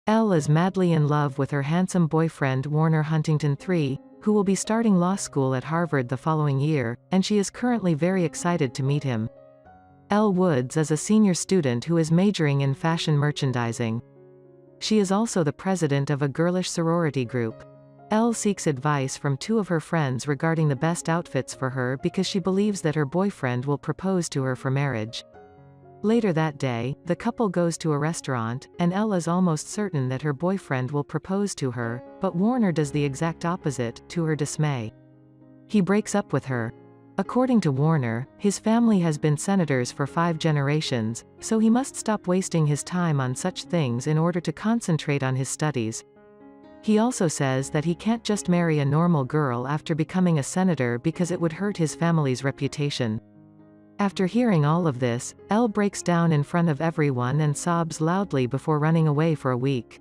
Elle is madly in love with her handsome boyfriend Warner Huntington III, who will be starting law school at Harvard the following year, and she is currently very excited to meet him. Elle Woods is a senior student who is majoring in fashion merchandising. She is also the president of a girlish sorority group. Elle seeks advice from two of her friends regarding the best outfits for her because she believes that her boyfriend will propose to her for marriage. Later that day, the couple goes to a restaurant, and Elle is almost certain that her boyfriend will propose to her, but Warner does the exact opposite, to her dismay. He breaks up with her. According to Warner, his family has been senators for 5 generations, so he must stop wasting his time on such things in order to concentrate on his studies. He also says that he can't just marry a normal girl after becoming a senator because it would hurt his family's reputation. After hearing all of this, Elle breaks down in front of everyone and sobs loudly before running away for a week.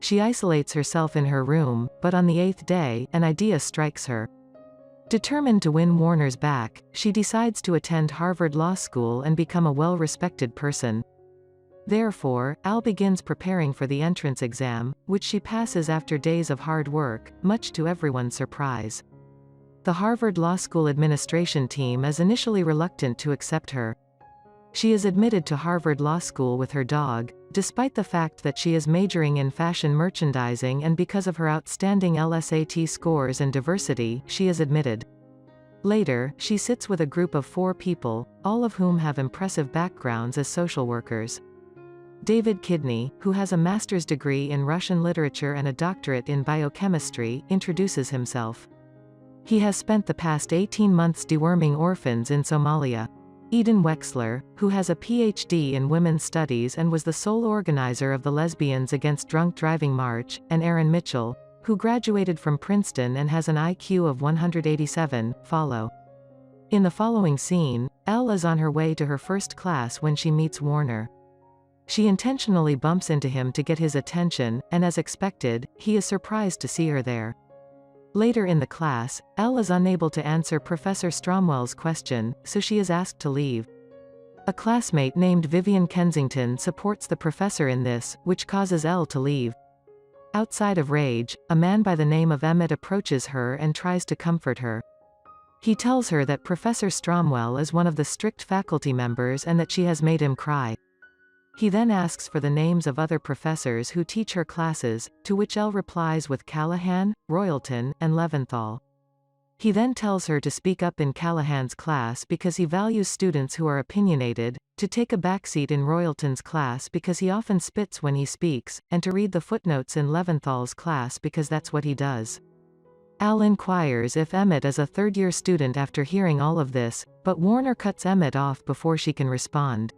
She isolates herself in her room, but on the 8th day, an idea strikes her. Determined to win Warner's back, she decides to attend Harvard Law School and become a well-respected person. Therefore, Elle begins preparing for the entrance exam, which she passes after days of hard work, much to everyone's surprise. The Harvard Law School administration team is initially reluctant to accept her. She is admitted to Harvard Law School with her dog, despite the fact that she is majoring in fashion merchandising, and because of her outstanding LSAT scores and diversity, she is admitted. Later, she sits with a group of 4 people, all of whom have impressive backgrounds as social workers. David Kidney, who has a master's degree in Russian literature and a doctorate in biochemistry, introduces himself. He has spent the past 18 months deworming orphans in Somalia. Eden Wexler, who has a PhD in women's studies and was the sole organizer of the Lesbians Against Drunk Driving March, and Aaron Mitchell, who graduated from Princeton and has an IQ of 187, follow. In the following scene, Elle is on her way to her first class when she meets Warner. She intentionally bumps into him to get his attention, and as expected, he is surprised to see her there. Later in the class, Elle is unable to answer Professor Stromwell's question, so she is asked to leave. A classmate named Vivian Kensington supports the professor in this, which causes Elle to leave. Outside of rage, a man by the name of Emmett approaches her and tries to comfort her. He tells her that Professor Stromwell is one of the strict faculty members and that she has made him cry. He then asks for the names of other professors who teach her classes, to which Elle replies with Callahan, Royalton, and Leventhal. He then tells her to speak up in Callahan's class because he values students who are opinionated, to take a backseat in Royalton's class because he often spits when he speaks, and to read the footnotes in Leventhal's class because that's what he does. Elle inquires if Emmett is a third-year student after hearing all of this, but Warner cuts Emmett off before she can respond.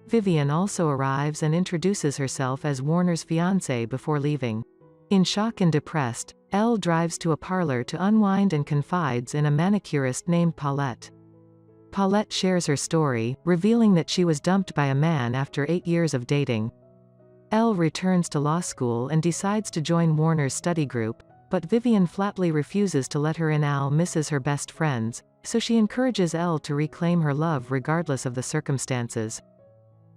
Vivian also arrives and introduces herself as Warner's fiancée before leaving. In shock and depressed, Elle drives to a parlor to unwind and confides in a manicurist named Paulette. Paulette shares her story, revealing that she was dumped by a man after 8 years of dating. Elle returns to law school and decides to join Warner's study group, but Vivian flatly refuses to let her in. Elle misses her best friends, so she encourages Elle to reclaim her love regardless of the circumstances.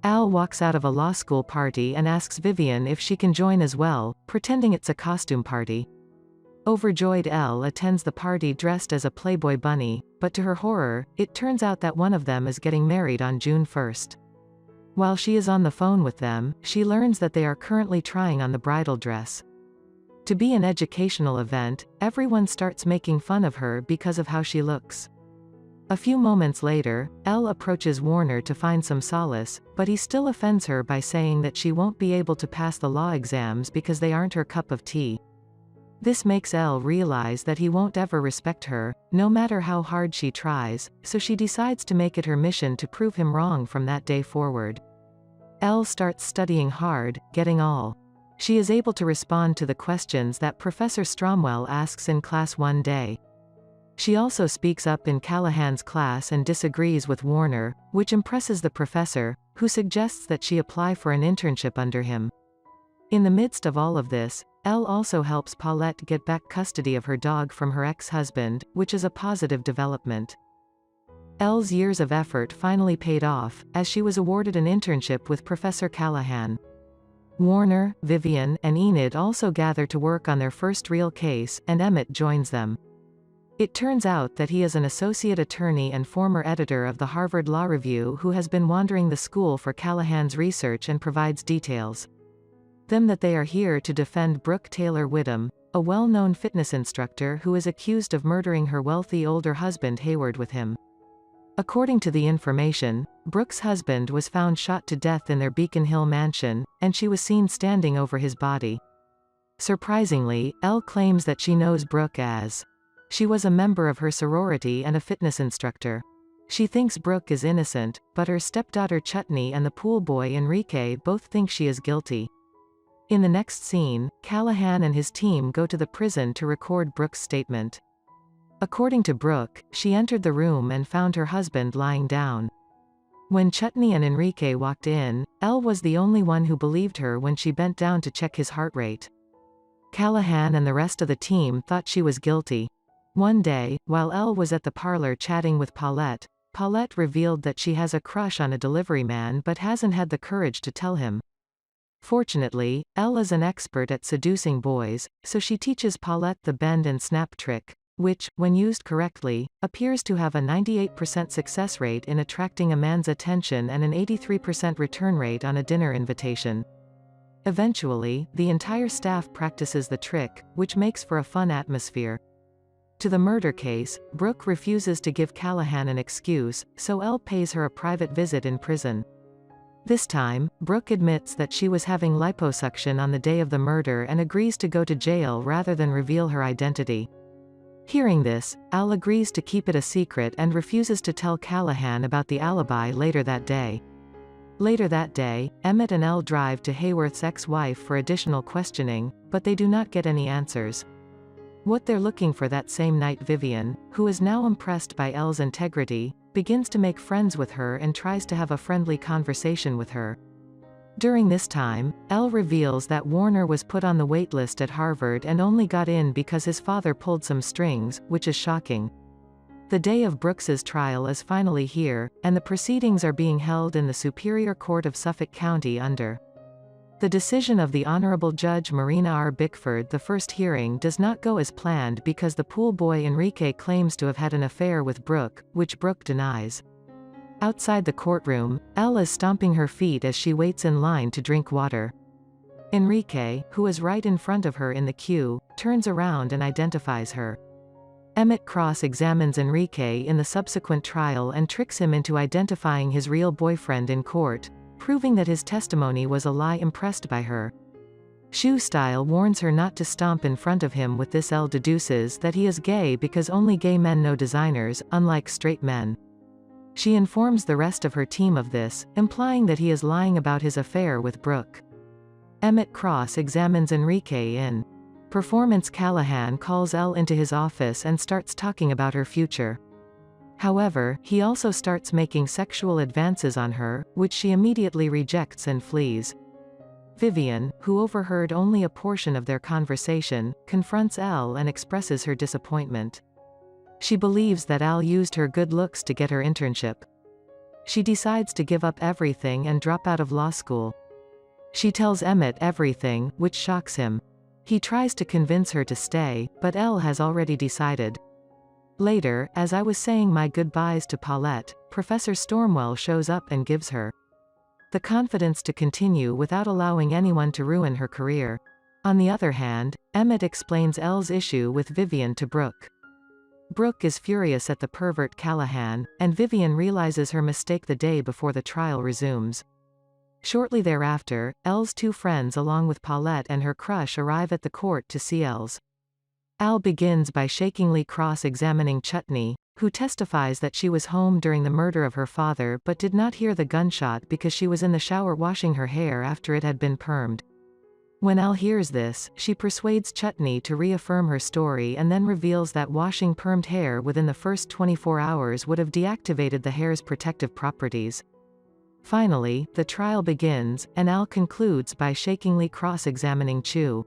Elle walks out of a law school party and asks Vivian if she can join as well, pretending it's a costume party. Overjoyed, Elle attends the party dressed as a Playboy bunny, but to her horror, it turns out that one of them is getting married on June 1st. While she is on the phone with them, she learns that they are currently trying on the bridal dress. To be an educational event, everyone starts making fun of her because of how she looks. A few moments later, Elle approaches Warner to find some solace, but he still offends her by saying that she won't be able to pass the law exams because they aren't her cup of tea. This makes Elle realize that he won't ever respect her, no matter how hard she tries, so she decides to make it her mission to prove him wrong from that day forward. Elle starts studying hard, getting all. She is able to respond to the questions that Professor Stromwell asks in class one day. She also speaks up in Callahan's class and disagrees with Warner, which impresses the professor, who suggests that she apply for an internship under him. In the midst of all of this, Elle also helps Paulette get back custody of her dog from her ex-husband, which is a positive development. Elle's years of effort finally paid off, as she was awarded an internship with Professor Callahan. Warner, Vivian, and Enid also gather to work on their first real case, and Emmett joins them. It turns out that he is an associate attorney and former editor of the Harvard Law Review who has been wandering the school for Callahan's research and provides details. That they are here to defend Brooke Taylor Whittam, a well-known fitness instructor who is accused of murdering her wealthy older husband Hayward with him. According to the information, Brooke's husband was found shot to death in their Beacon Hill mansion, and she was seen standing over his body. Surprisingly, Elle claims that she knows Brooke as she was a member of her sorority and a fitness instructor. She thinks Brooke is innocent, but her stepdaughter Chutney and the pool boy Enrique both think she is guilty. In the next scene, Callahan and his team go to the prison to record Brooke's statement. According to Brooke, she entered the room and found her husband lying down. When Chutney and Enrique walked in, Elle was the only one who believed her when she bent down to check his heart rate. Callahan and the rest of the team thought she was guilty. One day, while Elle was at the parlor chatting with Paulette, Paulette revealed that she has a crush on a delivery man but hasn't had the courage to tell him. Fortunately, Elle is an expert at seducing boys, so she teaches Paulette the bend and snap trick, which, when used correctly, appears to have a 98% success rate in attracting a man's attention and an 83% return rate on a dinner invitation. Eventually, the entire staff practices the trick, which makes for a fun atmosphere. To the murder case, Brooke refuses to give Callahan an excuse, so Elle pays her a private visit in prison. This time, Brooke admits that she was having liposuction on the day of the murder and agrees to go to jail rather than reveal her identity. Hearing this, Elle agrees to keep it a secret and refuses to tell Callahan about the alibi later that day. Later that day, Emmett and Elle drive to Hayworth's ex-wife for additional questioning, but they do not get any answers. What they're looking for that same night, Vivian, who is now impressed by Elle's integrity, begins to make friends with her and tries to have a friendly conversation with her. During this time, Elle reveals that Warner was put on the wait list at Harvard and only got in because his father pulled some strings, which is shocking. The day of Brooks's trial is finally here, and the proceedings are being held in the Superior Court of Suffolk County under the decision of the Honorable Judge Marina R. Bickford. The first hearing does not go as planned because the pool boy Enrique claims to have had an affair with Brooke, which Brooke denies. Outside the courtroom, Elle is stomping her feet as she waits in line to drink water. Enrique, who is right in front of her in the queue, turns around and identifies her. Emmett cross-examines Enrique in the subsequent trial and tricks him into identifying his real boyfriend in court, proving that his testimony was a lie. Impressed by her shoe style, warns her not to stomp in front of him. With this, Elle deduces that he is gay because only gay men know designers, unlike straight men. She informs the rest of her team of this, implying that he is lying about his affair with Brooke. Emmett cross-examines Enrique in performance. Callahan calls Elle into his office and starts talking about her future. However, he also starts making sexual advances on her, which she immediately rejects and flees. Vivian, who overheard only a portion of their conversation, confronts Elle and expresses her disappointment. She believes that Elle used her good looks to get her internship. She decides to give up everything and drop out of law school. She tells Emmett everything, which shocks him. He tries to convince her to stay, but Elle has already decided. Later, as I was saying my goodbyes to Paulette, Professor Stormwell shows up and gives her the confidence to continue without allowing anyone to ruin her career. On the other hand, Emmett explains Elle's issue with Vivian to Brooke. Brooke is furious at the pervert Callahan, and Vivian realizes her mistake the day before the trial resumes. Shortly thereafter, Elle's two friends along with Paulette and her crush arrive at the court to see Elle's. Elle begins by shakingly cross-examining Chutney, who testifies that she was home during the murder of her father but did not hear the gunshot because she was in the shower washing her hair after it had been permed. When Elle hears this, she persuades Chutney to reaffirm her story and then reveals that washing permed hair within the first 24 hours would have deactivated the hair's protective properties. Finally, the trial begins, and Elle concludes by shakingly cross-examining Chu.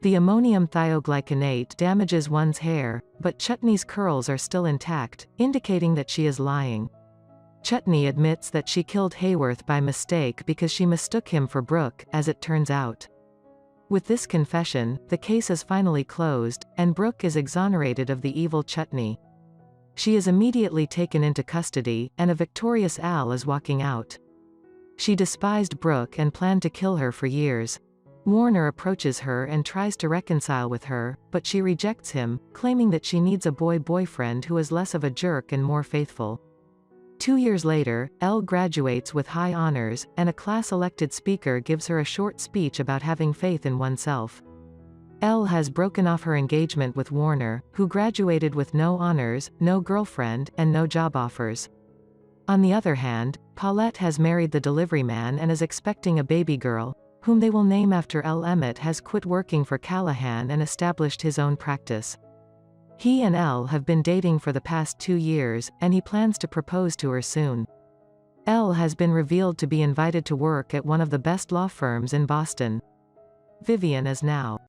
The ammonium thioglycinate damages one's hair, but Chutney's curls are still intact, indicating that she is lying. Chutney admits that she killed Hayworth by mistake because she mistook him for Brooke, as it turns out. With this confession, the case is finally closed, and Brooke is exonerated of the evil Chutney. She is immediately taken into custody, and a victorious Al is walking out. She despised Brooke and planned to kill her for years. Warner approaches her and tries to reconcile with her, but she rejects him, claiming that she needs a boyfriend who is less of a jerk and more faithful. 2 years later, Elle graduates with high honors, and a class-elected speaker gives her a short speech about having faith in oneself. Elle has broken off her engagement with Warner, who graduated with no honors, no girlfriend, and no job offers. On the other hand, Paulette has married the delivery man and is expecting a baby girl, whom they will name after Elle. Emmett has quit working for Callahan and established his own practice. He and Elle have been dating for the past 2 years, and he plans to propose to her soon. Elle has been revealed to be invited to work at one of the best law firms in Boston. Vivian is now